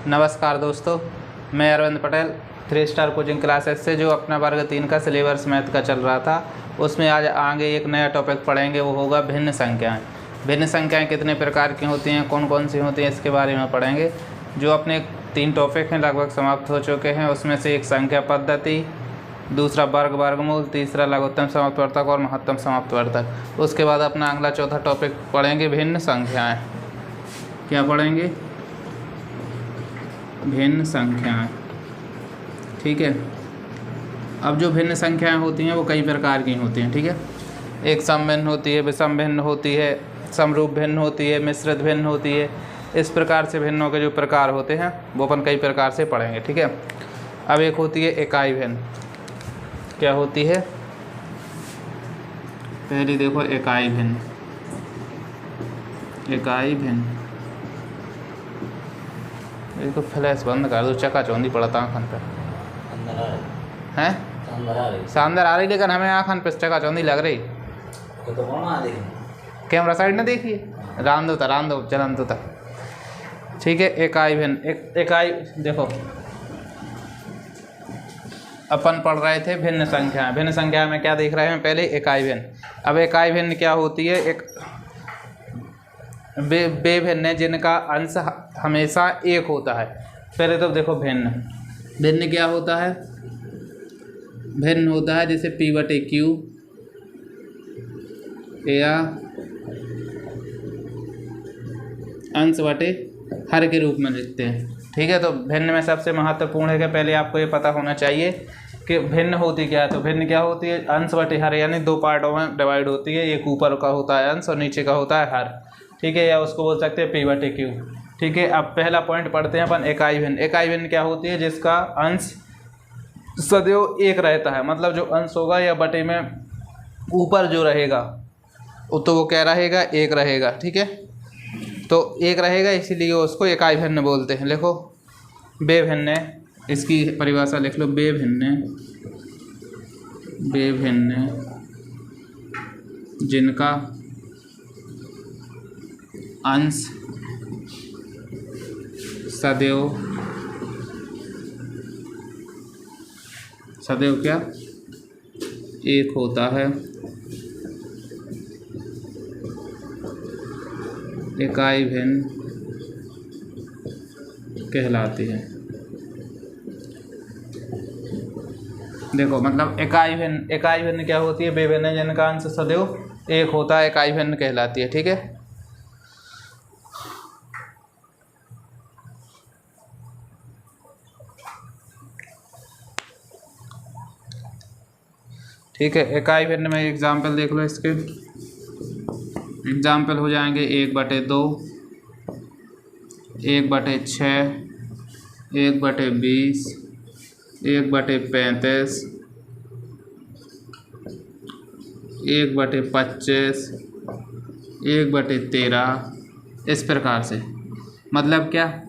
नमस्कार दोस्तों, मैं Arvind Patel 3 star coaching classes से जो अपना वर्ग 3 का सिलेबस मैथ का चल रहा था उसमें आज आगे एक नया टॉपिक पढ़ेंगे। वो होगा भिन्न संख्याएं। भिन्न संख्याएं कितने प्रकार की होती हैं, कौन कौन सी होती हैं, इसके बारे में पढ़ेंगे। जो अपने 3 टॉपिक हैं लगभग समाप्त हो चुके हैं। उसमें से एक संख्या पद्धति, दूसरा वर्ग वर्गमूल, तीसरा लघुत्तम समाप्तवर्धक और महत्तम समाप्तवर्धक। उसके बाद अपना अगला चौथा टॉपिक पढ़ेंगे भिन्न संख्याएँ। क्या पढ़ेंगे? भिन्न संख्याएं। ठीक है। अब जो भिन्न संख्याएं होती हैं वो कई प्रकार की होती हैं। ठीक है। एक सम भिन्न होती है, विषम भिन्न होती है, समरूप भिन्न होती है, मिश्रित भिन्न होती है। इस प्रकार से भिन्नों के जो प्रकार होते हैं वो अपन कई प्रकार से पढ़ेंगे। ठीक है। अब एक होती है इकाई भिन्न। क्या होती है? पहले देखो इकाई भिन्न। इकाई भिन्न, इसको फ्लैश बंद कर दो, चकाचौंधी पड़ता आँखन पे हैं। शानदार आ रही, लेकिन हमें आँखन पे चकाचौंधी लग रही। कैमरा साइड न देखिए, रान दो चलन दो तक। ठीक है। इकाई भिन्न। इकाई देखो, अपन पढ़ रहे थे भिन्न संख्या। भिन्न संख्या में क्या देख रहे हैं? पहले इकाई भिन्न। अब इकाई भिन्न क्या होती है? एक वे भिन्न है जिनका अंश हमेशा एक होता है। पहले तो देखो भिन्न। भिन्न क्या होता है? भिन्न होता है जैसे P/Q या अंश बटे हर के रूप में लिखते हैं। ठीक है। तो भिन्न में सबसे महत्वपूर्ण है कि पहले आपको ये पता होना चाहिए कि भिन्न होती क्या है। तो भिन्न क्या होती है? अंश बटे हर, यानी 2 पार्टों में डिवाइड होती है। एक ऊपर का होता है अंश और नीचे का होता है हर। ठीक है। या उसको बोल सकते हैं P/Q। ठीक है। अब पहला पॉइंट पढ़ते हैं अपन इकाई भिन्न। इकाई भिन्न क्या होती है? जिसका अंश सदैव एक रहता है। मतलब जो अंश होगा या बटे में ऊपर जो रहेगा तो वो क्या रहेगा? एक रहेगा। ठीक है। तो एक रहेगा, इसीलिए उसको इकाई भिन्न बोलते हैं। लिखो वे भिन्न, इसकी परिभाषा लिख लो। वे भिन्न जिनका अंश सदैव क्या? एक होता है। इकाई भिन्न कहलाती है। देखो मतलब इकाई भिन्न क्या होती है? वे भिन्न जिनका अंश सदैव एक होता है, इकाई भिन्न कहलाती है। ठीक है। ठीक है। इकाई भिन्न में एग्जाम्पल देख लो। इसके एग्जाम्पल हो जाएंगे 1/2, 1/6, 1/20, 1/35, 1/25, 1/13। इस प्रकार से मतलब क्या?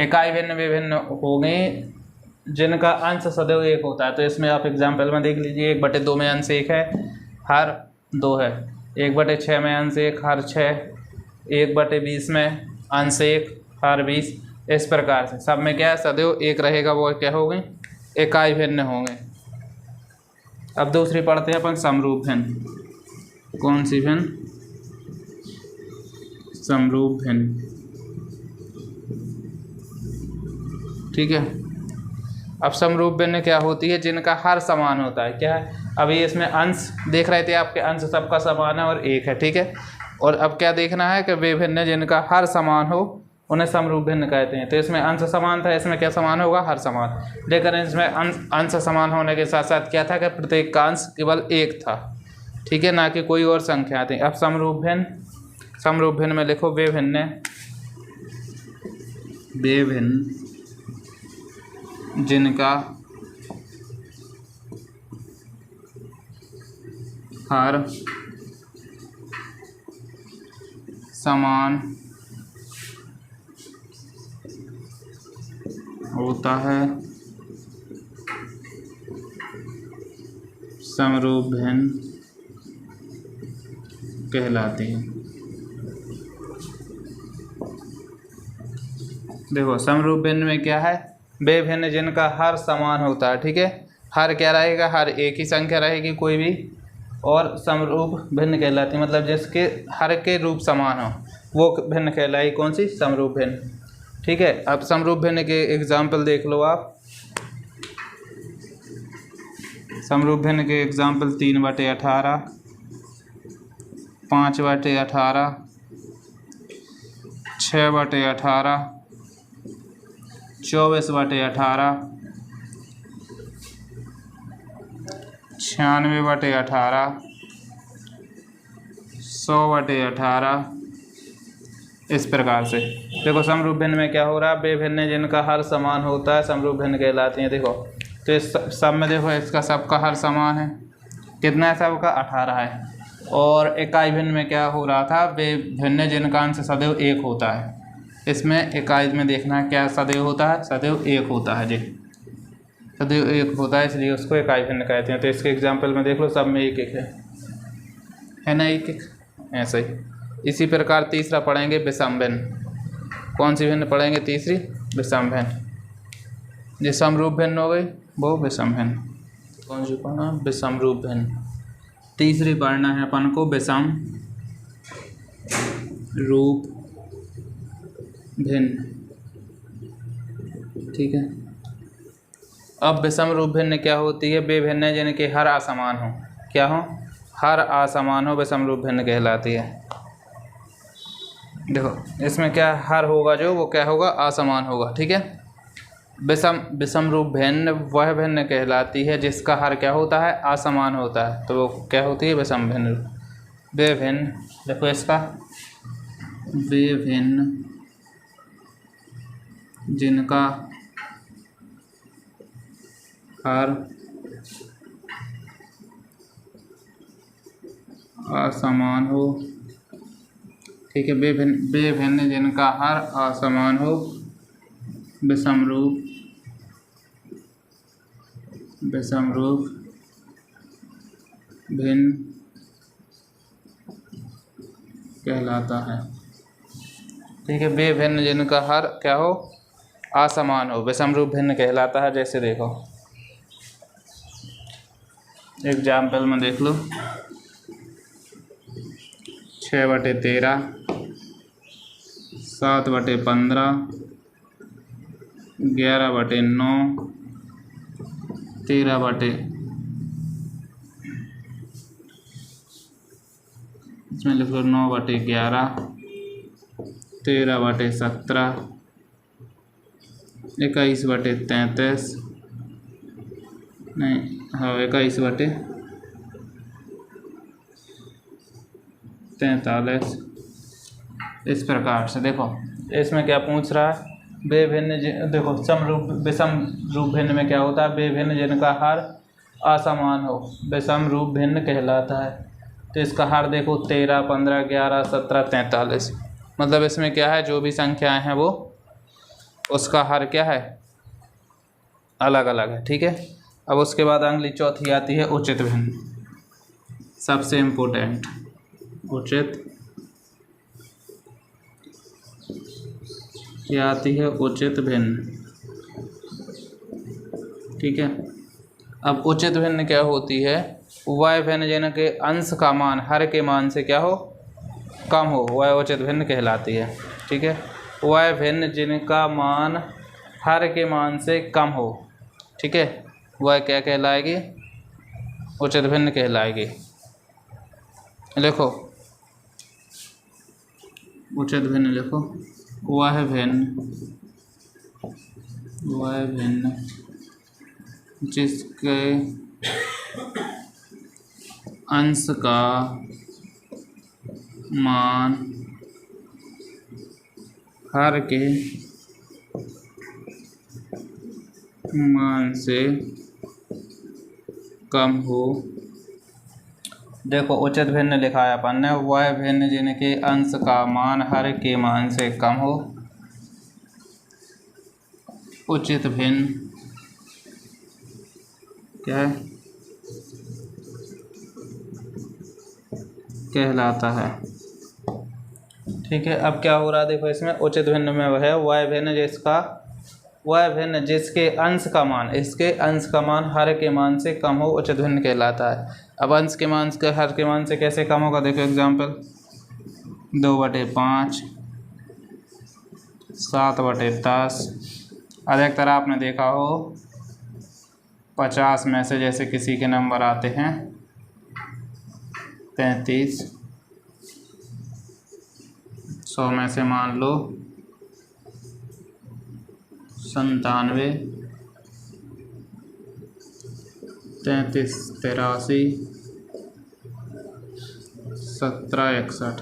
इकाई भिन्न वे भिन्न हो गए जिनका अंश सदैव एक होता है। तो इसमें आप एग्जाम्पल में देख लीजिए। 1/2 में अंश 1 है, हर 2 है। 1/6 में अंश 1, हर 6। 1/20 में अंश 1, हर 20। इस प्रकार से सब में क्या है? सदैव एक रहेगा। वो क्या होंगे? इकाई भिन्न होंगे। अब दूसरी पढ़ते हैं अपन समरूप भिन्न। कौन सी भिन्न? समरूप भिन्न। ठीक है। अब समरूप भिन्न क्या होती है? जिनका हर समान होता है। क्या है? अभी इसमें अंश देख रहे थे आपके, अंश सबका समान है और एक है। ठीक है। और अब क्या देखना है कि वे भिन्न जिनका हर समान हो उन्हें समरूप भिन्न कहते हैं। तो इसमें अंश समान था, इसमें क्या समान होगा? हर समान। लेकिन इसमें अंश समान होने के साथ साथ क्या था कि प्रत्येक का अंश केवल एक था। ठीक है। ना कि कोई और संख्या थी। अब समरूप भिन्न में लिखो वे भिन्न जिनका हर समान होता है, समरूप भिन्न कहलाती है। देखो समरूप भिन्न में क्या है, वे भिन्न जिनका हर समान होता है, ठीक है। हर क्या रहेगा, हर एक ही संख्या रहेगी कोई भी, और समरूप भिन्न कहलाती है, मतलब जिसके हर के रूप समान हो वो भिन्न कहलाई कौन सी, समरूप भिन्न, ठीक है। अब समरूप भिन्न के एग्जाम्पल देख लो आप। समरूप भिन्न के एग्जाम्पल 3/18, 5/18, 6/18, 24/18, 96/18, 100/18, इस प्रकार से। देखो समरूप भिन्न में क्या हो रहा है, वे भिन्न जिनका हर समान होता है समरूप भिन्न कहलाती हैं। देखो तो इस सब में देखो इसका सबका हर समान है, कितना है सबका, 18 है। और इकाई भिन्न में क्या हो रहा था, वे भिन्न जिनका अंश सदैव एक होता है। इसमें इकाई में देखना है क्या सदैव होता है, सदैव एक होता है जी, सदैव एक होता है, इसलिए उसको इकाई भिन्न कहते हैं। तो इसके एग्जाम्पल में देख लो, सब में एक एक है ना, एक एक ऐसे ही। इसी प्रकार तीसरा पढ़ेंगे विषम भिन्न। कौन सी भिन्न पढ़ेंगे, तीसरी विषम भिन्न। जो समरूप भिन्न हो गई वो विषम भिन्न। कौन सी पढ़ना, विषम रूप भिन्न। तीसरी पढ़ना है अपन को विषम रूप भिन्न, ठीक है। अब विषम रूप भिन्न क्या होती है, वे भिन्न जिनके हर असमान हो, क्या हो, हर असमान हो, विषम रूप भिन्न कहलाती है। देखो इसमें क्या हर होगा जो, वो क्या होगा, असमान होगा, ठीक है। विषम रूप भिन्न वह भिन्न कहलाती है जिसका हर क्या होता है, असमान होता है, तो वो क्या होती है, विषम भिन्न। वे भिन्न, देखो इसका, वे भिन्न जिनका हर असमान हो, ठीक है। वे भिन्न जिनका हर असमान हो, विषम रूप भिन्न कहलाता है, ठीक है। वे भिन्न जिनका हर क्या हो, असमान हो, विषम रूप भिन्न कहलाता है। जैसे देखो एग्जाम्पल में देख लो, 6/13, 7/15, 11/9, 13 इसमें लिख लो 9/11, 13/17, 21/33, नहीं हाँ 21/43, इस प्रकार से। देखो इसमें क्या पूछ रहा है, वे भिन्न, देखो विषम रूप भिन्न में क्या होता है, वे भिन्न जिनका हर असमान हो, विषम रूप भिन्न कहलाता है। तो इसका हर देखो 13, 15, 11, 17, 43, मतलब इसमें क्या है, जो भी संख्याएं हैं वो उसका हर क्या है, अलग अलग है, ठीक है। अब उसके बाद अगली चौथी आती है उचित भिन्न, सबसे इम्पोर्टेंट उचित, क्या आती है, उचित भिन्न, ठीक है। अब उचित भिन्न क्या होती है, वह भिन्न जिनके अंश का मान हर के मान से क्या हो, कम हो, वह उचित भिन्न कहलाती है, ठीक है। वह भिन्न जिनका मान हर के मान से कम हो, ठीक है, वह क्या कहलाएगी, उचित भिन्न कहलाएगी। लिखो उचित भिन्न, लिखो वह भिन्न जिसके अंश का मान हर के मान से कम हो। देखो उचित भिन्न लिखा है अपन ने, वह भिन्न जिनके अंश का मान हर के मान से कम हो, उचित भिन्न क्या है, कहलाता है, ठीक है, अब क्या हो रहा है देखो, इसमें उचित भिन्न में वह है वह भिन्न जिसके अंश का मान, इसके अंश का मान हर के मान से कम हो उचित भिन्न कहलाता है। अब अंश के मान के हर के मान से कैसे कम होगा, देखो एग्जाम्पल 2/5, 7/10। अधिकतर आपने देखा हो 50 में से जैसे किसी के नंबर आते हैं 33, 100 में से मान लो 97, 33, 83, 17, 61।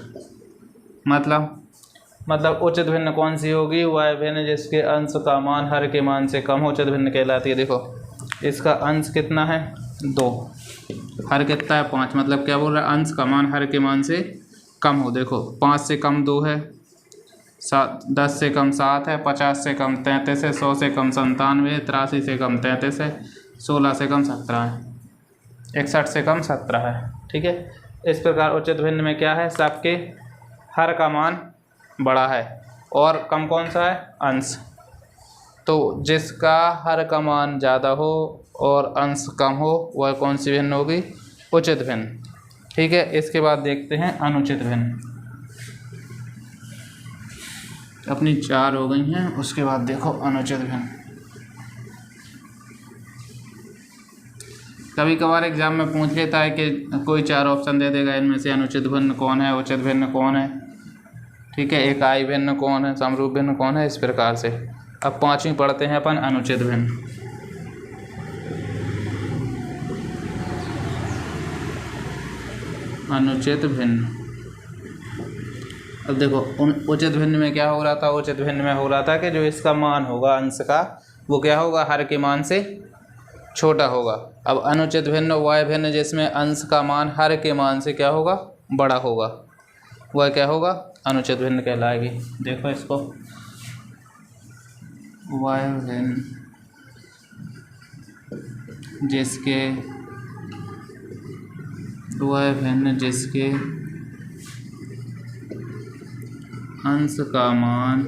मतलब उचित भिन्न कौन सी होगी, वह भिन्न जिसके अंश का मान हर के मान से कम हो उचित भिन्न कहलाती है। देखो इसका अंश कितना है 2, हर कितना है 5, मतलब क्या बोल रहा है, अंश का मान हर के मान से कम हो। देखो 5 से कम 2 है, 10 से कम 7 है, 50 से कम 33 है, 100 से कम 97 है, 83 से कम 33 है, 16 से कम 17 है, 61 से कम 17 है। ठीक है, इस प्रकार उचित भिन्न में क्या है, सबके हर का मान बड़ा है और कम कौन सा है, अंश। तो जिसका हर का मान ज़्यादा हो और अंश कम हो वह कौन सी भिन्न होगी, उचित भिन्न। ठीक है, इसके बाद देखते हैं अनुचित भिन्न। अपनी 4 हो गई हैं, उसके बाद देखो अनुचित भिन्न। कभी कभार एग्जाम में पूछ लेता है कि कोई 4 ऑप्शन दे देगा, इनमें से अनुचित भिन्न कौन है, उचित भिन्न कौन है। ठीक है, इकाई भिन्न कौन है, समरूप भिन्न कौन है, इस प्रकार से। अब 5वीं पढ़ते हैं अपन अनुचित भिन्न। अनुचित भिन्न, अब देखो उचित भिन्न में क्या हो रहा था, उचित भिन्न में हो रहा था कि जो इसका मान होगा अंश का वो क्या होगा, हर के मान से छोटा होगा। अब अनुचित भिन्न वह भिन्न जिसमें अंश का मान हर के मान से क्या होगा, बड़ा होगा, वह क्या होगा, अनुचित भिन्न कहलाएगी। देखो इसको, वह भिन्न जिसके अंश का मान,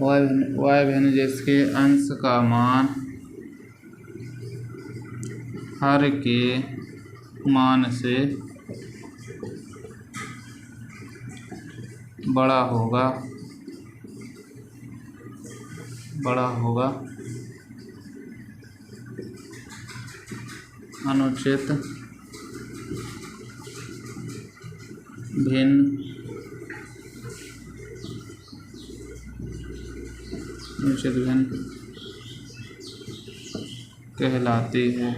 वह भिन्न जिसके अंश का मान हर के मान से बड़ा होगा अनुचित भिन्न कहलाती है।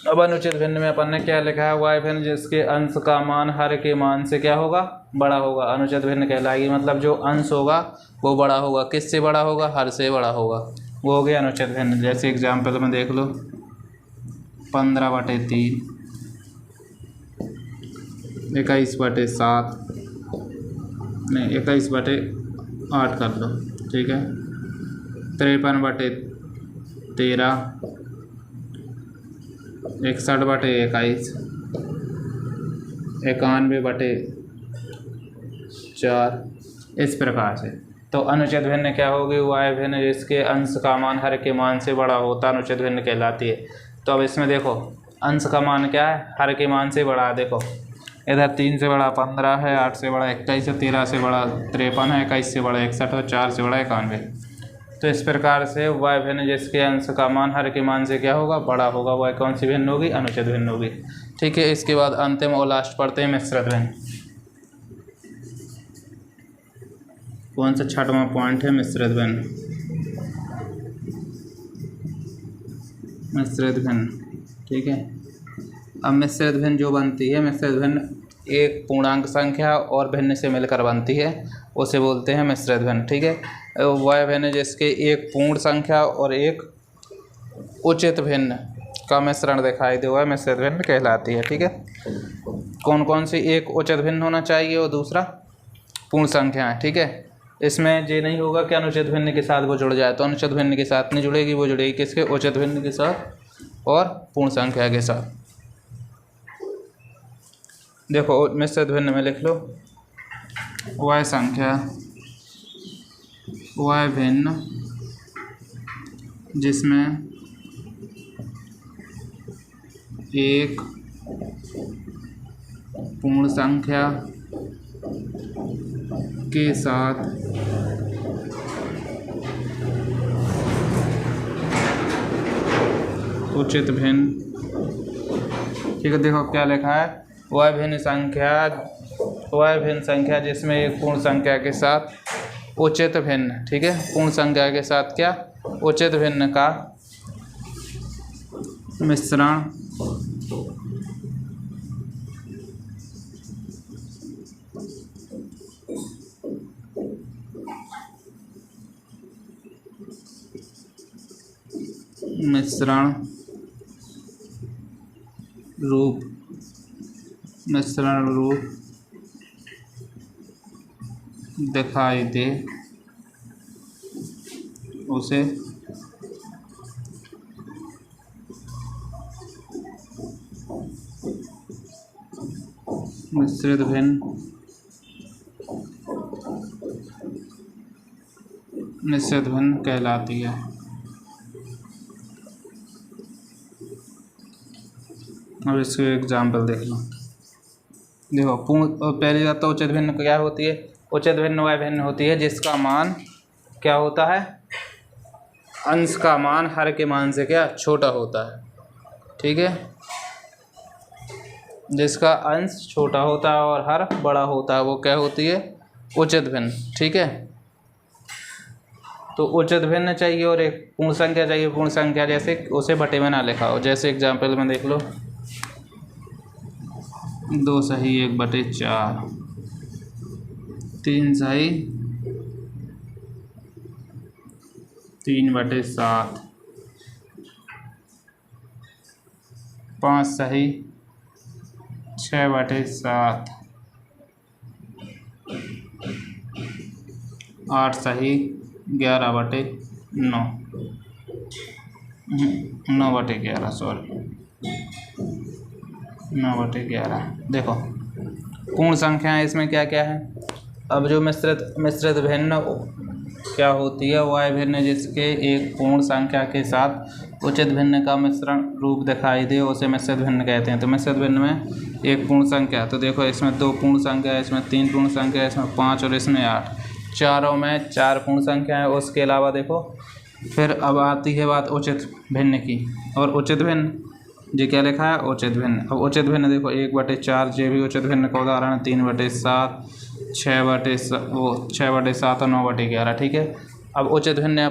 अब अनुचित भिन्न में अपन ने क्या लिखा है, वह भिन्न जिसके अंश का मान हर के मान से क्या होगा, बड़ा होगा, अनुचित भिन्न कहलाएगी। मतलब जो अंश होगा वो बड़ा होगा, किससे बड़ा होगा, हर से बड़ा होगा, वो हो गया अनुचित भिन्न। जैसे एग्जाम्पल में देख लो 15/3, 21/7, नहीं 21/8 कर लो। ठीक है, 53/13, 61/21, 91/4, इस प्रकार से। तो अनुचित भिन्न क्या होगी, वह भिन्न जिसके अंश का मान हर के मान से बड़ा होता अनुचित भिन्न कहलाती है। तो अब इसमें देखो अंश का मान क्या है, हर के मान से बड़ा है। देखो इधर 3 से बड़ा 15 है, 8 से बड़ा 21 है, 13 से बड़ा 53 है, 21 से बड़ा 61 है, 4 से बड़ा 91। तो इस प्रकार से वह भिन्न जिसके अंश का मान हर के मान से क्या होगा, बड़ा होगा, वह कौन सी भिन्न होगी, अनुचित भिन्न होगी। ठीक है, इसके बाद अंतिम और लास्ट पढ़ते हैं मिश्रित भिन्न। कौन सा 6वां पॉइंट है, मिश्रित भिन्न। मिश्रित भिन्न, ठीक है। अब मिश्रित भिन्न जो बनती है, मिश्रित भिन्न एक पूर्णांक संख्या और भिन्न से मिलकर बनती है, उसे बोलते हैं मिश्रित भिन्न। ठीक है, वह भिन्न जिसके एक पूर्ण संख्या और एक उचित भिन्न का मिश्रण दिखाई दे, वह मिश्रित भिन्न कहलाती है। ठीक है, कौन कौन सी, एक उचित भिन्न होना चाहिए और दूसरा पूर्ण संख्या है। ठीक है, इसमें ये नहीं होगा कि अनुचित भिन्न के साथ वो जुड़ जाए, तो अनुचित भिन्न के साथ नहीं जुड़ेगी, वो जुड़ेगी किसके, उचित भिन्न के साथ और पूर्ण संख्या के साथ। देखो मिश्रित भिन्न में लिख लो y संख्या y भिन्न जिसमें एक पूर्ण संख्या के साथ उचित भिन्न। ठीक है, देखो क्या लिखा है, y भिन्न संख्या जिसमें एक पूर्ण संख्या के साथ उचित भिन्न। ठीक है, पूर्ण संख्या के साथ क्या, उचित भिन्न का मिश्रण रूप दिखाई दे उसे मिश्रित भिन्न कहलाती है। अब इसके एग्जाम्पल देख लो। देखो पहली बात तो उचित भिन्न क्या होती है, उचित भिन्न वह भिन्न होती है जिसका मान क्या होता है, अंश का मान हर के मान से क्या छोटा होता है। ठीक है, जिसका अंश छोटा होता है और हर बड़ा होता है वो क्या होती है, उचित भिन्न। ठीक है, तो उचित भिन्न चाहिए और एक पूर्ण संख्या चाहिए। पूर्ण संख्या जैसे उसे बटे में ना लिखा हो, जैसे एग्जाम्पल में देख लो 2 सही 1/4, 3 सही 3/7, 5 सही 6/7, 8 सही 11/9, 9/11 सॉरी 9/11। देखो पूर्ण संख्याएं इसमें क्या क्या है। अब जो मिश्रित भिन्न क्या होती है, y भिन्न जिसके एक पूर्ण संख्या के साथ उचित भिन्न का मिश्रण रूप दिखाई दे उसे मिश्रित भिन्न कहते हैं। तो मिश्रित भिन्न में एक पूर्ण संख्या, तो देखो इसमें 2 पूर्ण संख्या है, इसमें 3 पूर्ण संख्या है, इसमें 5 और इसमें 8, चारों में 4 पूर्ण संख्या है। उसके अलावा देखो फिर अब आती है बात उचित भिन्न की, और उचित भिन्न जी क्या लिखा है, उचित भिन्न। अब उचित भिन्न देखो 1/4 ये भी उचित भिन्न का उदाहरण है, 3/7, 6/7 और 9/11। ठीक है, अब उचित भिन्न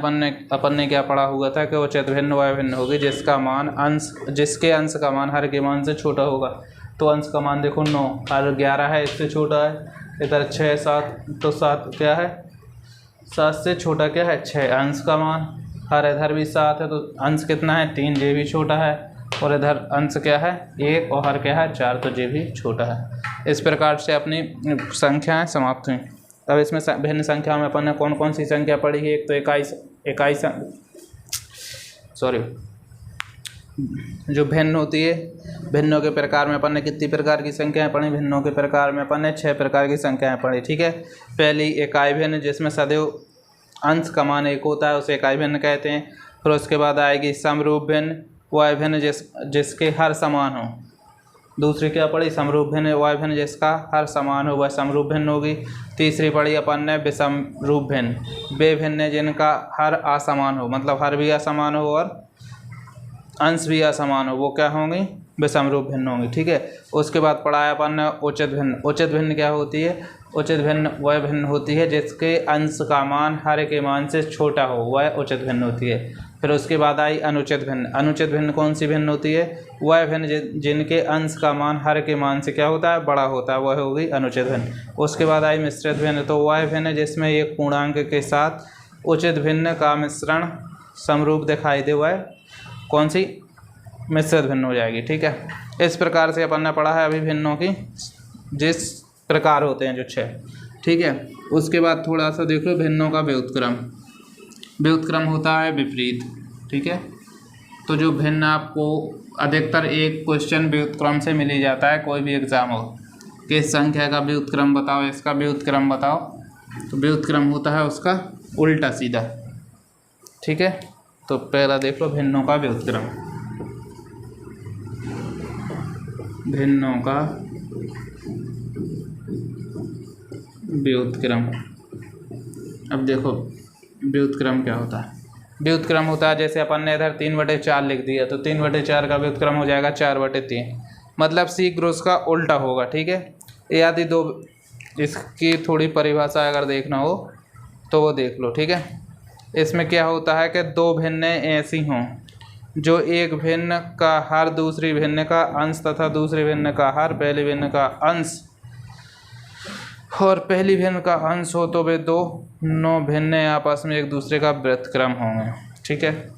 अपन ने क्या पढ़ा हुआ था कि उचित भिन्न वह भिन्न होगी जिसके अंश का मान हर के मान से छोटा होगा। तो अंश का मान देखो 9 और 11 है, इससे छोटा है। इधर 6 7, तो 7 क्या है, 7 से छोटा क्या है 6 अंश का मान। हर इधर भी 7 है तो अंश कितना है 3, ये भी छोटा है। और इधर अंश क्या है 1 और हर क्या है 4, तो ये भी छोटा है। इस प्रकार से अपनी संख्याएं समाप्त हुई। अब इसमें भिन्न संख्या में अपन ने कौन कौन सी संख्या पढ़ी है। एक तो इकाई जो भिन्न होती है, भिन्नों के प्रकार में अपन ने कितनी प्रकार की संख्याएं पढ़ी, भिन्नों के प्रकार में अपन ने 6 प्रकार की संख्याएं पढ़ी। ठीक है, पहली इकाई भिन्न जिसमें सदैव अंश का मान 1 होता है उसे इकाई भिन्न कहते हैं। फिर उसके बाद आएगी समरूप भिन्न, वह भिन्न जिसके हर समान हो। दूसरी क्या पढ़ी, समरूप भिन्न, वह भिन्न जिसका हर समान हो वह समरूप भिन्न होगी। तीसरी पढ़ी अपन ने विषम रूप भिन्न, वे भिन्न जिनका हर असमान हो, मतलब हर भी असमान हो और अंश भी असमान हो, वो क्या होंगी, विषम रूप भिन्न होंगी। ठीक है, उसके बाद पढ़ाया अपन ने उचित भिन्न। उचित भिन्न क्या होती है, उचित भिन्न वह भिन्न होती है जिसके अंश का मान हर के मान से छोटा हो, वह उचित भिन्न होती है। फिर उसके बाद आई अनुचित भिन्न। अनुचित भिन्न कौन सी भिन्न होती है, वह भिन्न जिनके अंश का मान हर के मान से क्या होता है, बड़ा होता है, वह होगी अनुचित भिन्न। उसके बाद आई मिश्रित भिन्न, तो वह भिन्न जिसमें एक पूर्णांक के साथ उचित भिन्न का मिश्रण समरूप दिखाई दे, वह कौन सी, मिश्रित भिन्न हो जाएगी। ठीक है, इस प्रकार से अपन ने पढ़ा है अभी भिन्नों की जिस प्रकार होते हैं जो 6। ठीक है, उसके बाद थोड़ा सा देख लो भिन्नों का व्युत्क्रम। व्युत्क्रम होता है विपरीत। ठीक है, तो जो भिन्न आपको अधिकतर एक क्वेश्चन व्युत्क्रम से मिल ही जाता है, कोई भी एग्जाम हो। कि इस संख्या का व्युत्क्रम बताओ, इसका व्युत्क्रम बताओ, तो व्युत्क्रम होता है उसका उल्टा सीधा। ठीक है, तो पहला देख लो भिन्नों का व्युत्क्रम। भिन्नों का व्युत्क्रम। अब देखो व्युत्क्रम क्या होता है। व्युत्क्रम होता है जैसे अपन ने इधर 3/4 लिख दिया, तो 3/4 का व्युत्क्रम हो जाएगा 4/3, मतलब सी ग्रोस का उल्टा होगा। ठीक है, यदि दो, इसकी थोड़ी परिभाषा अगर देखना हो तो वो देख लो। ठीक है, इसमें क्या होता है कि दो भिन्नें ऐसी हों जो एक भिन्न का हर दूसरी भिन्न का अंश तथा दूसरी भिन्न का हर पहली भिन्न का अंश और पहली भिन्न का अंश हो, तो वे दोनों भिन्न आपस में एक दूसरे का व्युत्क्रम होंगे। ठीक है,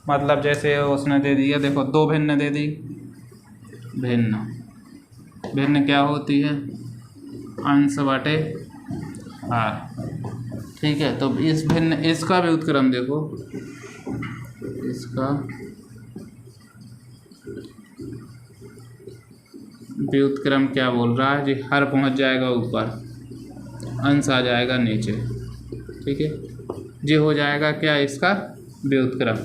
मतलब जैसे उसने दे दिया, देखो दो भिन्न दे दी, भिन्न भिन्न क्या होती है, अंश बटे हार। ठीक है, तो इस भिन्न, इसका व्युत्क्रम देखो, इसका व्युत्क्रम क्या बोल रहा है जी, हर पहुंच जाएगा ऊपर, अंश आ जाएगा नीचे। ठीक है, ये हो जाएगा क्या, इसका व्युत्क्रम।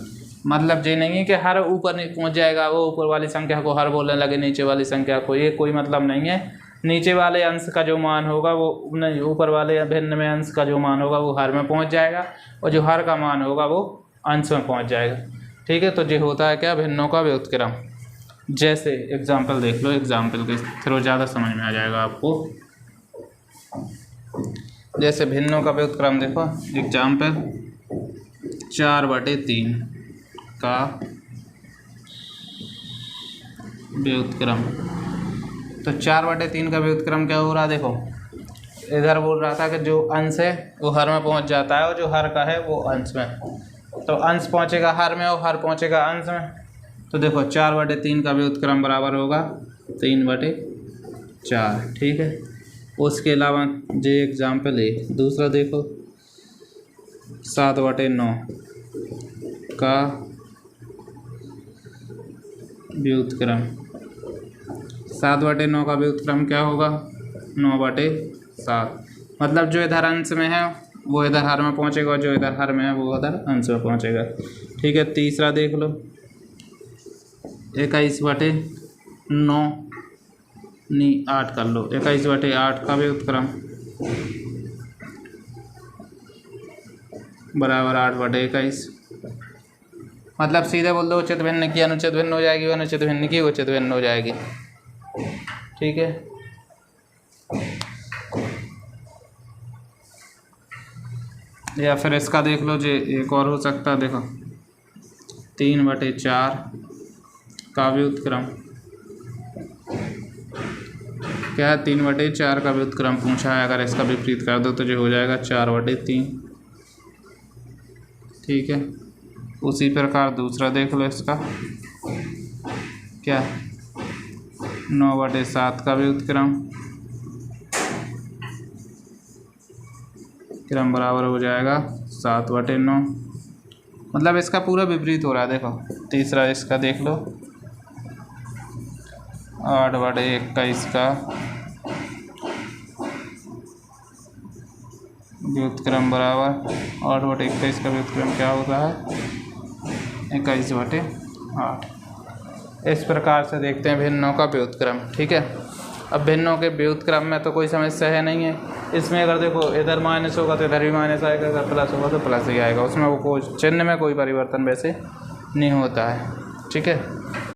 मतलब ये नहीं है कि हर ऊपर नहीं पहुंच जाएगा, वो ऊपर वाली संख्या को हर बोलने लगे नीचे वाली संख्या को, ये कोई मतलब नहीं है। नीचे वाले अंश का जो मान होगा वो नहीं, ऊपर वाले भिन्न में अंश का जो मान होगा वो हर में पहुंच जाएगा, और जो हर का मान होगा वो अंश में पहुंच जाएगा। ठीक है, तो ये होता है क्या, भिन्नों का व्युत्क्रम। जैसे एग्जाम्पल देख लो, एग्जाम्पल के थ्रू ज़्यादा समझ में आ जाएगा आपको। जैसे भिन्नों का व्युत्क्रम देखो, एग्जाम्पल 4/3 का व्युत्क्रम। तो 4/3 का व्युत्क्रम क्या हो रहा है, देखो इधर बोल रहा था कि जो अंश है वो हर में पहुंच जाता है, और जो हर का है वो अंश में, तो अंश पहुंचेगा हर में और हर पहुंचेगा अंश में। तो देखो 4/3 का व्युत्क्रम बराबर होगा 3/4। ठीक है, उसके अलावा जो एग्जाम्पल है दूसरा देखो, 7/9 का व्युत्क्रम। 7/9 का व्युत्क्रम क्या होगा, 9/7। मतलब जो इधर अंश में है वो इधर हर में पहुंचेगा, और जो इधर हर में है वो इधर अंश में पहुंचेगा। ठीक है, तीसरा देख लो, 21/9 नहीं 8 कर लो, 21/8 का व्युत्क्रम बराबर 8/21। मतलब सीधे बोल दो उचित भिन्न की अनुचित भिन्न हो जाएगी, अनुचित भिन्न की उचित भिन्न हो जाएगी। ठीक है, या फिर इसका देख लो, जो एक और हो सकता है, देखो 3/4 का व्युत्क्रम। क्या है, 3/4 का व्युत्क्रम पूछा है, अगर इसका विपरीत कर दो तो जो हो जाएगा 4/3। ठीक है, उसी प्रकार दूसरा देख लो, इसका क्या 9/7 का व्युत्क्रम, क्रम बराबर हो जाएगा 7/9। मतलब इसका पूरा विपरीत हो रहा है। देखो तीसरा इसका देख लो, 8/21 का व्युत्क्रम बराबर 8/21 का व्युत्क्रम क्या होता है, 21/8। इस प्रकार से देखते हैं भिन्नों का व्युत्क्रम। ठीक है, अब भिन्नों के व्युत्क्रम में तो कोई समस्या है नहीं है। इसमें अगर देखो इधर माइनस होगा तो इधर भी माइनस आएगा, अगर प्लस होगा तो प्लस ही आएगा, उसमें वो कोई चिन्ह में कोई परिवर्तन वैसे नहीं होता है। ठीक है।